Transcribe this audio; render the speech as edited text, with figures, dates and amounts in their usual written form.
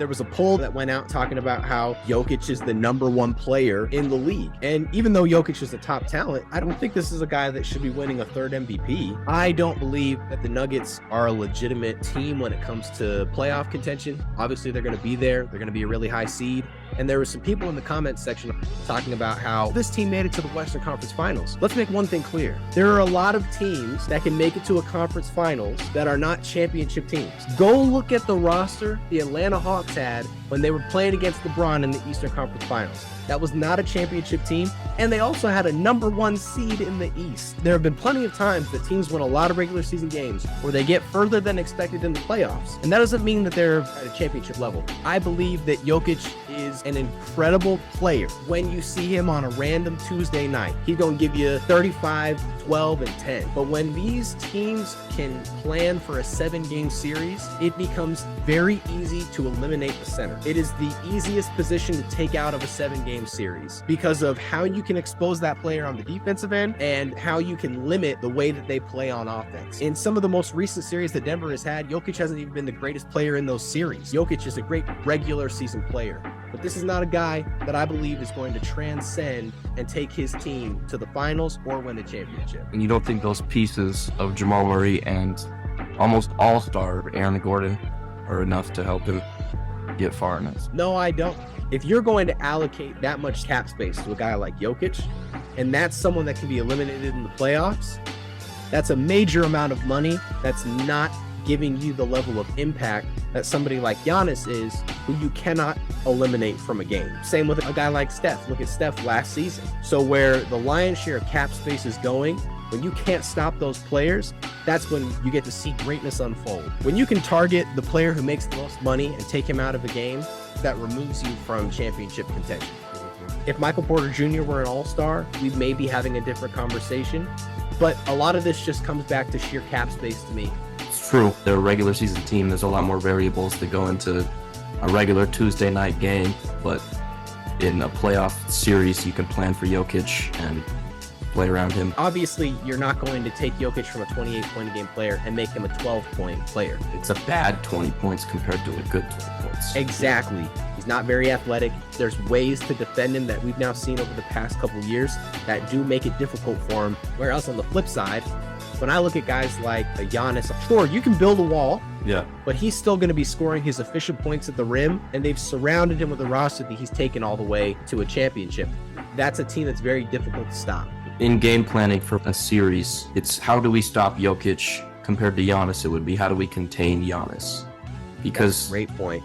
There was a poll that went out talking about how Jokic is the #1 player in the league. And even though Jokic is a top talent, I don't think this is a guy that should be winning a third MVP. I don't believe that the Nuggets are a legitimate team when it comes to playoff contention. Obviously, they're going to be there. They're going to be a really high seed. And there were some people in the comments section talking about how this team made it to the Western Conference Finals. Let's make one thing clear. There are a lot of teams that can make it to a conference finals that are not championship teams. Go look at the roster the Atlanta Hawks had when they were playing against LeBron in the Eastern Conference Finals. That was not a championship team, and they also had a #1 seed in the East. There have been plenty of times that teams win a lot of regular season games where they get further than expected in the playoffs, and that doesn't mean that they're at a championship level. I believe that Jokic is an incredible player. When you see him on a random Tuesday night, he's going to give you 35, 12, and 10. But when these teams can plan for a 7-game series, it becomes very easy to eliminate the center. It is the easiest position to take out of a 7-game series because of how you can expose that player on the defensive end and how you can limit the way that they play on offense. In some of the most recent series that Denver has had, Jokic hasn't even been the greatest player in those series. Jokic is a great regular season player, but this is not a guy that I believe is going to transcend and take his team to the finals or win a championship. And you don't think those pieces of Jamal Murray and almost all-star Aaron Gordon are enough to help him get far enough? No, I don't. If you're going to allocate that much cap space to a guy like Jokic, and that's someone that can be eliminated in the playoffs, that's a major amount of money that's not giving you the level of impact that somebody like Giannis is, who you cannot eliminate from a game. Same with a guy like Steph. Look at Steph last season. So where the lion's share of cap space is going, when you can't stop those players, that's when you get to see greatness unfold. When you can target the player who makes the most money and take him out of a game, that removes you from championship contention. If Michael Porter Jr. were an all-star, we may be having a different conversation, but a lot of this just comes back to sheer cap space to me. It's true. They're a regular season team. There's a lot more variables that go into a regular Tuesday night game, but in a playoff series, you can plan for Jokic and play around him. Obviously, you're not going to take Jokic from a 28-point-a-game player and make him a 12-point player. It's a bad 20 points compared to a good 20 points. Exactly. He's not very athletic. There's ways to defend him that we've now seen over the past couple of years that do make it difficult for him. Whereas on the flip side, when I look at guys like Giannis, sure, you can build a wall, but he's still going to be scoring his efficient points at the rim, and they've surrounded him with a roster that he's taken all the way to a championship. That's a team that's very difficult to stop. In game planning for a series, it's how do we stop Jokic compared to Giannis? It would be how do we contain Giannis? Because great point.